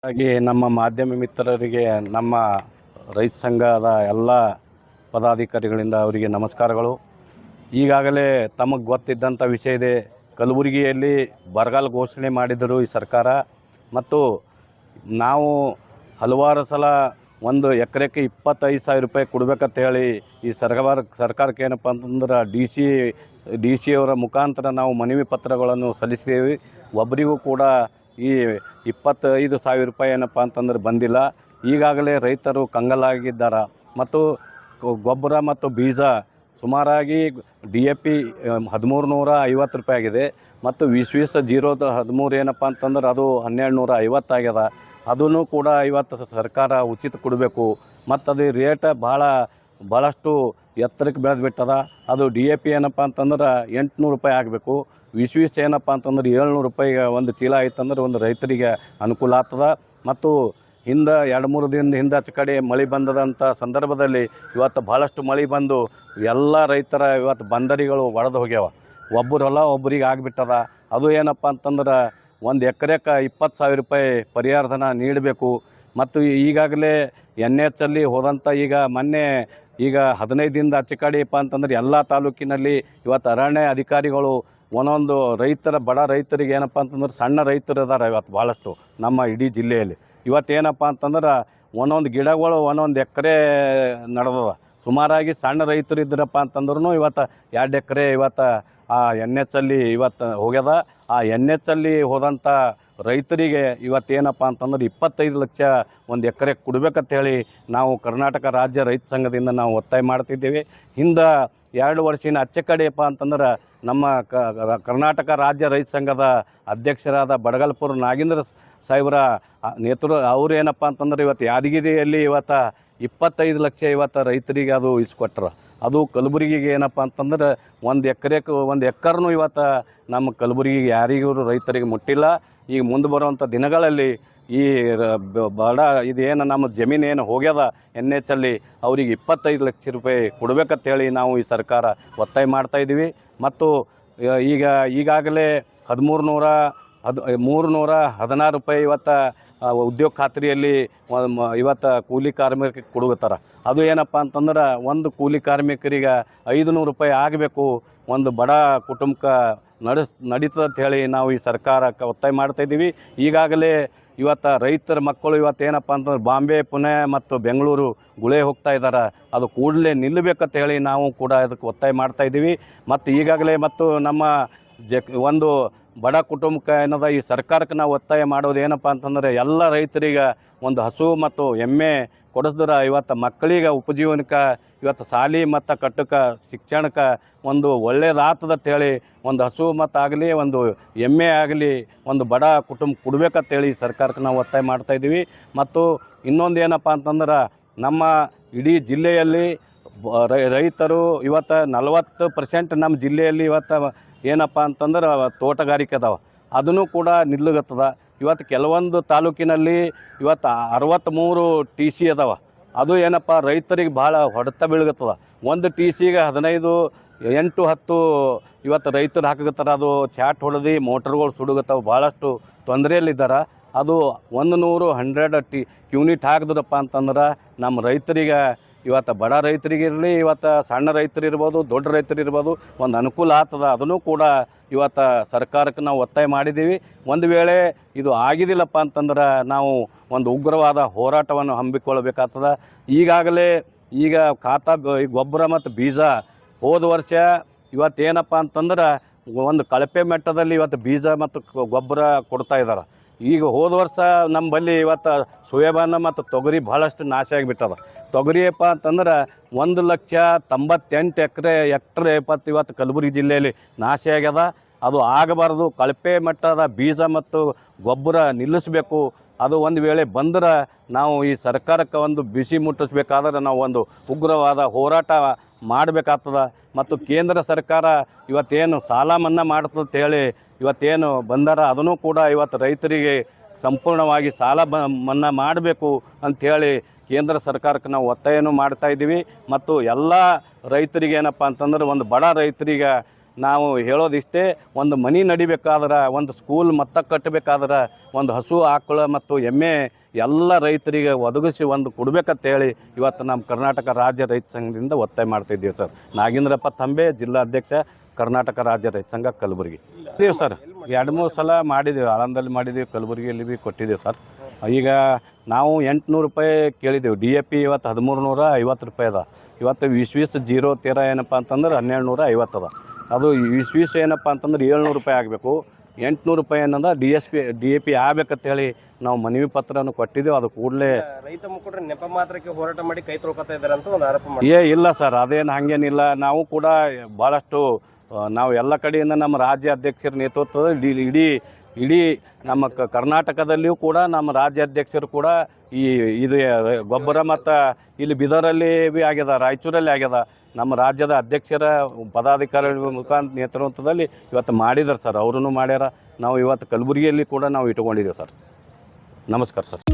ಹಾಗೆ ನಮ್ಮ ಮಾಧ್ಯಮ ಮಿತ್ರರಿಗೆ ನಮ್ಮ ರೈತ ಸಂಘದ ಎಲ್ಲ ಪದಾಧಿಕಾರಿಗಳಿಂದ ಅವರಿಗೆ ನಮಸ್ಕಾರಗಳು. ಈಗಾಗಲೇ ತಮಗೆ ಗೊತ್ತಿದ್ದಂಥ ವಿಷಯ ಇದೆ. ಕಲಬುರಗಿಯಲ್ಲಿ ಬರಗಾಲ ಘೋಷಣೆ ಮಾಡಿದರು ಈ ಸರ್ಕಾರ. ಮತ್ತು ನಾವು ಹಲವಾರು ಸಲ ಒಂದು ಎಕರೆಗೆ 25,000 ರೂಪಾಯಿ ಕೊಡಬೇಕಂತ ಹೇಳಿ ಈ ಸರ್ಕಾರಕ್ಕೆ ಏನಪ್ಪ ಅಂತಂದ್ರೆ ಡಿ ಸಿ ಅವರ ಮುಖಾಂತರ ನಾವು ಮನವಿ ಪತ್ರಗಳನ್ನು ಸಲ್ಲಿಸಿದ್ದೇವೆ. ಒಬ್ಬರಿಗೂ ಕೂಡ ಈ 25,000 ರೂಪಾಯಿ ಏನಪ್ಪ ಅಂತಂದ್ರೆ ಬಂದಿಲ್ಲ. ಈಗಾಗಲೇ ರೈತರು ಕಂಗಾಲಾಗಿದ್ದಾರೆ. ಮತ್ತು ಗೊಬ್ಬರ ಮತ್ತು ಬೀಜ ಸುಮಾರಾಗಿ DAP 1,350 ರೂಪಾಯಿ ಆಗಿದೆ. ಮತ್ತು ವಿಶ್ವೇಶ 013 ಏನಪ್ಪ ಅಂತಂದ್ರೆ ಅದು 1,250 ಆಗ್ಯದ. ಅದನ್ನು ಕೂಡ ಇವತ್ತು ಸರ್ಕಾರ ಉಚಿತ ಕೊಡಬೇಕು. ಮತ್ತು ಅದು ರೇಟ್ ಭಾಳಷ್ಟು ಎತ್ತರಕ್ಕೆ ಬೆಳೆದುಬಿಟ್ಟದ. ಅದು DAP ಏನಪ್ಪ ಅಂತಂದ್ರೆ 800 ರೂಪಾಯಿ ಆಗಬೇಕು. ವಿಶ್ವೇಶ ಏನಪ್ಪ ಅಂತಂದ್ರೆ 700 ರೂಪಾಯಿಗೆ ಒಂದು ಚೀಲ ಆಯ್ತಂದ್ರೆ ಒಂದು ರೈತರಿಗೆ ಅನುಕೂಲ ಆಗ್ತದೆ. ಮತ್ತು ಹಿಂದೆ 2-3 ದಿನದ ಹಿಂದೆ ಆಚೆ ಕಡೆ ಮಳೆ ಬಂದದಂಥ ಸಂದರ್ಭದಲ್ಲಿ ಇವತ್ತು ಭಾಳಷ್ಟು ಮಳೆ ಬಂದು ಎಲ್ಲ ರೈತರ ಇವತ್ತು ಬಂದರಿಗಳು ಒಡೆದು ಹೋಗ್ಯಾವ. ಒಬ್ಬರು ಹೊಲ ಒಬ್ಬರಿಗೆ ಆಗಿಬಿಟ್ಟದ. ಅದು ಏನಪ್ಪ ಅಂತಂದ್ರೆ ಒಂದು ಎಕರೆಗೆ 20,000 ರೂಪಾಯಿ ಪರಿಹಾರಧನ ನೀಡಬೇಕು. ಮತ್ತು ಈಗಾಗಲೇ NH ಅಲ್ಲಿ ಹೋದಂಥ ಮೊನ್ನೆ 15 ದಿನದ ಆಚೆ ಕಡೆಯಪ್ಪ ಅಂತಂದ್ರೆ ಎಲ್ಲ ತಾಲೂಕಿನಲ್ಲಿ ಇವತ್ತು ಅರಣ್ಯ ಅಧಿಕಾರಿಗಳು ಒಂದೊಂದು ಬಡ ರೈತರಿಗೆ ಏನಪ್ಪ ಅಂತಂದ್ರೆ ಸಣ್ಣ ರೈತರು ಇದ್ದಾರೆ ಇವತ್ತು ಭಾಳಷ್ಟು ನಮ್ಮ ಇಡೀ ಜಿಲ್ಲೆಯಲ್ಲಿ. ಇವತ್ತೇನಪ್ಪ ಅಂತಂದ್ರೆ ಒಂದೊಂದು ಗಿಡಗಳು ಒಂದೊಂದು ಎಕರೆ ನಡೆದವ. ಸುಮಾರಾಗಿ ಸಣ್ಣ ರೈತರು ಇದ್ದರಪ್ಪ ಅಂತಂದ್ರೂ ಇವತ್ತು 2 ಎಕರೆ ಇವತ್ತು ಆ NH ಅಲ್ಲಿ ಇವತ್ತು ಹೋಗ್ಯದ. ಆ NH ಅಲ್ಲಿ ಹೋದಂಥ ರೈತರಿಗೆ ಇವತ್ತೇನಪ್ಪ ಅಂತಂದ್ರೆ 25 ಲಕ್ಷ ಒಂದು ಎಕರೆ ಕೊಡಬೇಕಂತ ಹೇಳಿ ನಾವು ಕರ್ನಾಟಕ ರಾಜ್ಯ ರೈತ ಸಂಘದಿಂದ ನಾವು ಒತ್ತಾಯ ಮಾಡ್ತಿದ್ದೇವೆ. ಹಿಂದೆ 2 ವರ್ಷಿನ ಆಚೆ ಕಡೆಯಪ್ಪ ಅಂತಂದ್ರೆ ನಮ್ಮ ಕರ್ನಾಟಕ ರಾಜ್ಯ ರೈತ ಸಂಘದ ಅಧ್ಯಕ್ಷರಾದ ಬಡಗಲ್ಪುರ ನಾಗೇಂದ್ರ ಸಾಹೇಬರ ಅವ್ರು ಏನಪ್ಪ ಅಂತಂದ್ರೆ ಇವತ್ತು ಯಾದಗಿರಿಯಲ್ಲಿ ಇವತ್ತು 25 ಲಕ್ಷ ಇವತ್ತು ರೈತರಿಗೆ ಅದು ಇಸ್ಕೊಟ್ರ. ಅದು ಕಲಬುರಗಿಗೆ ಏನಪ್ಪ ಅಂತಂದ್ರೆ ಒಂದು ಎಕರ್ನೂ ಇವತ್ತು ನಮ್ಮ ಕಲಬುರಗಿಗೆ ಯಾರಿಗೂ ರೈತರಿಗೆ ಮುಟ್ಟಿಲ್ಲ. ಈಗ ಮುಂದೆ ಬರುವಂಥ ದಿನಗಳಲ್ಲಿ ಈ ಇದೇನು ನಮ್ಮ ಜಮೀನೇನು ಹೋಗ್ಯದ NH ಅಲ್ಲಿ ಅವರಿಗೆ 25 ಲಕ್ಷ ರೂಪಾಯಿ ಕೊಡಬೇಕಂತೇಳಿ ನಾವು ಈ ಸರ್ಕಾರ ಒತ್ತಾಯ ಮಾಡ್ತಾಯಿದ್ದೀವಿ. ಮತ್ತು ಈಗಾಗಲೇ 316 ರೂಪಾಯಿ ಇವತ್ತು ಉದ್ಯೋಗ ಖಾತ್ರಿಯಲ್ಲಿ ಇವತ್ತು ಕೂಲಿ ಕಾರ್ಮಿಕರಿಗೆ ಕೊಡುತ್ತಾರೆ. ಅದು ಏನಪ್ಪ ಅಂತಂದ್ರೆ ಒಂದು ಕೂಲಿ ಕಾರ್ಮಿಕರಿಗೆ 500 ರೂಪಾಯಿ ಆಗಬೇಕು. ಒಂದು ಬಡ ಕುಟುಂಬಕ್ಕೆ ನಡೀತದೆ ಅಂತ ಹೇಳಿ ನಾವು ಈ ಸರ್ಕಾರಕ್ಕೆ ಒತ್ತಾಯ ಮಾಡ್ತಾಯಿದ್ದೀವಿ. ಈಗಾಗಲೇ ಇವತ್ತು ರೈತರ ಮಕ್ಕಳು ಇವತ್ತೇನಪ್ಪ ಅಂತಂದ್ರೆ ಬಾಂಬೆ, ಪುಣೆ ಮತ್ತು ಬೆಂಗಳೂರು ಗುಳೆ ಹೋಗ್ತಾ ಇದ್ದಾರೆ. ಅದು ಕೂಡಲೇ ನಿಲ್ಲಬೇಕಂತ ಹೇಳಿ ನಾವು ಕೂಡ ಅದಕ್ಕೆ ಒತ್ತಾಯ ಮಾಡ್ತಾಯಿದ್ದೀವಿ. ಮತ್ತು ಈಗಾಗಲೇ ಮತ್ತು ನಮ್ಮ ಒಂದು ಬಡ ಕುಟುಂಬಕ್ಕೆ ಏನದ ಈ ಸರ್ಕಾರಕ್ಕೆ ನಾವು ಒತ್ತಾಯ ಮಾಡೋದು ಏನಪ್ಪ ಅಂತಂದರೆ ಎಲ್ಲ ರೈತರಿಗೆ ಒಂದು ಹಸು ಮತ್ತು ಎಮ್ಮೆ ಕೊಡಿಸಿದ್ರೆ ಇವತ್ತು ಮಕ್ಕಳಿಗೆ ಉಪಜೀವನಕ್ಕೆ ಇವತ್ತು ಶಾಲೆ ಮತ್ತು ಕಟ್ಟಕ್ಕೆ ಶಿಕ್ಷಣಕ್ಕೆ ಒಂದು ಒಳ್ಳೇದಾಗ್ತದಂತ ಹೇಳಿ ಒಂದು ಹಸು ಮತ್ತು ಆಗಲಿ ಒಂದು ಎಮ್ಮೆ ಆಗಲಿ ಒಂದು ಬಡ ಕುಟುಂಬ ಕೊಡಬೇಕಂತೇಳಿ ಸರ್ಕಾರಕ್ಕೆ ನಾವು ಒತ್ತಾಯ ಮಾಡ್ತಾಯಿದ್ದೀವಿ. ಮತ್ತು ಇನ್ನೊಂದು ಏನಪ್ಪ ಅಂತಂದ್ರೆ ನಮ್ಮ ಇಡೀ ಜಿಲ್ಲೆಯಲ್ಲಿ ರೈತರು ಇವತ್ತು 40% ನಮ್ಮ ಜಿಲ್ಲೆಯಲ್ಲಿ ಇವತ್ತು ಏನಪ್ಪ ಅಂತಂದ್ರೆ ತೋಟಗಾರಿಕೆ ಅದಾವೆ. ಅದನ್ನು ಕೂಡ ನಿಲ್ಲುಗತ್ತದ. ಇವತ್ತು ಕೆಲವೊಂದು ತಾಲೂಕಿನಲ್ಲಿ ಇವತ್ತು 63 TC ಅದಾವೆ. ಅದು ಏನಪ್ಪ ರೈತರಿಗೆ ಭಾಳ ಹೊಡೆತ ಬೀಳ್ಗತ್ತದ. ಒಂದು TCಗೆ 15, 8, 10 ಇವತ್ತು ರೈತರು ಹಾಕಗತ್ತಾರೆ. ಅದು ಚಾಟ್ ಹೊಡೆದು ಮೋಟರ್ಗಳು ಸುಡುಗತ್ತವೆ. ಭಾಳಷ್ಟು ತೊಂದರೆಯಲ್ಲಿದ್ದಾರೆ. ಅದು 100 ಯೂನಿಟ್ ಹಾಕಿದ್ರಪ್ಪ ಅಂತಂದ್ರೆ ನಮ್ಮ ರೈತರಿಗೆ ಇವತ್ತು ಬಡ ರೈತರಿಗಿರಲಿ ಇವತ್ತು ಸಣ್ಣ ರೈತರು ಇರ್ಬೋದು, ದೊಡ್ಡ ರೈತರು ಇರ್ಬೋದು, ಒಂದು ಅನುಕೂಲ ಆಗ್ತದೆ. ಅದನ್ನು ಕೂಡ ಇವತ್ತು ಸರ್ಕಾರಕ್ಕೆ ನಾವು ಒತ್ತಾಯ ಮಾಡಿದ್ದೀವಿ. ಒಂದು ವೇಳೆ ಇದು ಆಗಿದ್ದಿಲ್ಲಪ್ಪ ಅಂತಂದ್ರೆ ನಾವು ಒಂದು ಉಗ್ರವಾದ ಹೋರಾಟವನ್ನು ಹಮ್ಮಿಕೊಳ್ಳಬೇಕಾಗ್ತದೆ. ಈಗಾಗಲೇ ಗೊಬ್ಬರ ಮತ್ತು ಬೀಜ ಹೋದ ವರ್ಷ ಇವತ್ತೇನಪ್ಪ ಅಂತಂದ್ರೆ ಒಂದು ಕಳಪೆ ಮಟ್ಟದಲ್ಲಿ ಇವತ್ತು ಬೀಜ ಮತ್ತು ಗೊಬ್ಬರ ಕೊಡ್ತಾ ಇದ್ದಾರೆ. ಈಗ ಹೋದ ವರ್ಷ ನಮ್ಮಲ್ಲಿ ಇವತ್ತು ಸೋಯಾಬಾನ ಮತ್ತು ತೊಗರಿ ಭಾಳಷ್ಟು ನಾಶ ಆಗಿಬಿಟ್ಟದ. ತೊಗರಿಯಪ್ಪ ಅಂತಂದ್ರೆ 1,98,000 ಹೆಕ್ಟರ್ ಇವತ್ತು ಕಲಬುರಗಿ ಜಿಲ್ಲೆಯಲ್ಲಿ ನಾಶ ಆಗ್ಯದ. ಅದು ಆಗಬಾರ್ದು. ಕಳಪೆ ಮಟ್ಟದ ಬೀಜ ಮತ್ತು ಗೊಬ್ಬರ ನಿಲ್ಲಿಸಬೇಕು. ಅದು ಒಂದು ವೇಳೆ ಬಂದ್ರೆ ನಾವು ಈ ಸರ್ಕಾರಕ್ಕೆ ಒಂದು ಬಿಸಿ ಮುಟ್ಟಿಸ್ಬೇಕಾದ್ರೆ ನಾವು ಒಂದು ಉಗ್ರವಾದ ಹೋರಾಟ ಮಾಡಬೇಕಾಗ್ತದೆ. ಮತ್ತು ಕೇಂದ್ರ ಸರ್ಕಾರ ಇವತ್ತೇನು ಸಾಲ ಮನ್ನಾ ಮಾಡ್ತಂತ ಹೇಳಿ ಇವತ್ತೇನು ಬಂದಾರ ಅದನ್ನು ಕೂಡ ಇವತ್ತು ರೈತರಿಗೆ ಸಂಪೂರ್ಣವಾಗಿ ಸಾಲ ಮನ್ನಾ ಮಾಡಬೇಕು ಅಂಥೇಳಿ ಕೇಂದ್ರ ಸರ್ಕಾರಕ್ಕೆ ನಾವು ಒತ್ತಾಯನೂ ಮಾಡ್ತಾಯಿದ್ದೀವಿ. ಮತ್ತು ಎಲ್ಲ ರೈತರಿಗೆ ಏನಪ್ಪ ಅಂತಂದ್ರೆ ಒಂದು ಬಡ ರೈತರಿಗೆ ನಾವು ಹೇಳೋದಿಷ್ಟೇ, ಒಂದು ಮನೆ ನಡಿಬೇಕಾದ್ರೆ, ಒಂದು ಸ್ಕೂಲ್ ಮತ್ತೆ ಕಟ್ಟಬೇಕಾದ್ರೆ, ಒಂದು ಹಸು ಆಕಳು ಮತ್ತು ಎಮ್ಮೆ ಎಲ್ಲ ರೈತರಿಗೆ ಒದಗಿಸಿ ಒಂದು ಕೊಡಬೇಕಂತೇಳಿ ಇವತ್ತು ನಮ್ಮ ಕರ್ನಾಟಕ ರಾಜ್ಯ ರೈತ ಸಂಘದಿಂದ ಒತ್ತಾಯ ಮಾಡ್ತಾಯಿದ್ದೀವಿ ಸರ್. ನಾಗೇಂದ್ರಪ್ಪ ತಂಬೆ, ಜಿಲ್ಲಾಧ್ಯಕ್ಷ, ಕರ್ನಾಟಕ ರಾಜ್ಯ ರೈತ ಸಂಘ, ಕಲಬುರಗಿ. ಇದ್ದೀವಿ ಸರ್, 2-3 ಸಲ ಮಾಡಿದ್ದೀವಿ. ಆಳಂದಲ್ಲಿ ಮಾಡಿದ್ದೀವಿ, ಕಲಬುರಗಿಯಲ್ಲಿ ಭೀ ಕೊಟ್ಟಿದ್ದೀವಿ ಸರ್. ಈಗ ನಾವು 800 ರೂಪಾಯಿ ಕೇಳಿದ್ದೀವಿ. DAP ಇವತ್ತು 1350 ರೂಪಾಯಿ ಅದ. ಇವತ್ತು ವಿಶ್ವೀಸ್ 0-13 ಏನಪ್ಪ ಅಂತಂದ್ರೆ 1250 ಅದ. ಅದು ವಿಶ್ವೀಸ್ ಏನಪ್ಪ ಅಂತಂದ್ರೆ 700 ರೂಪಾಯಿ ಆಗಬೇಕು. 800 ರೂಪಾಯಿ ಏನಂದ್ರೆ DAP ಆಗ್ಬೇಕಂತೇಳಿ ನಾವು ಮನವಿ ಪತ್ರವನ್ನು ಕೊಟ್ಟಿದ್ದೇವೆ. ಅದು ಕೂಡಲೇ ರೈತ ಮುಖಂಡರು ನೆಪ ಮಾತ್ರಕ್ಕೆ ಹೋರಾಟ ಮಾಡಿ ಕೈ ತೊಳ್ಕೊತಾ ಇದ್ದಾರೆ ಅಂತ ಒಂದು ಆರೋಪ ಮಾಡಿ. ಇಲ್ಲ ಸರ್, ಅದೇನು ಹಾಗೇನಿಲ್ಲ. ನಾವು ಕೂಡ ಭಾಳಷ್ಟು ನಾವು ಎಲ್ಲ ಕಡೆಯಿಂದ ನಮ್ಮ ರಾಜ್ಯ ಅಧ್ಯಕ್ಷರ ನೇತೃತ್ವದಲ್ಲಿ ಇಡೀ ನಮ್ಮ ಕರ್ನಾಟಕದಲ್ಲಿಯೂ ಕೂಡ ನಮ್ಮ ರಾಜ್ಯ ಅಧ್ಯಕ್ಷರು ಕೂಡ ಇದು ಗೊಬ್ಬರ ಮತ್ತು ಇಲ್ಲಿ ಬೀದರಲ್ಲಿ ಭೀ ಆಗ್ಯದ, ರಾಯಚೂರಲ್ಲಿ ಆಗ್ಯದ. ನಮ್ಮ ರಾಜ್ಯದ ಅಧ್ಯಕ್ಷರ ಪದಾಧಿಕಾರಿಗಳ ಮುಖಾಂತರ ನೇತೃತ್ವದಲ್ಲಿ ಇವತ್ತು ಮಾಡಿದ್ದಾರೆ ಸರ್. ಅವರೂ ಮಾಡ್ಯಾರ. ನಾವು ಇವತ್ತು ಕಲಬುರಗಿಯಲ್ಲಿ ಕೂಡ ನಾವು ಇಟ್ಕೊಂಡಿದ್ದೀವಿ ಸರ್. ನಮಸ್ಕಾರ ಸರ್.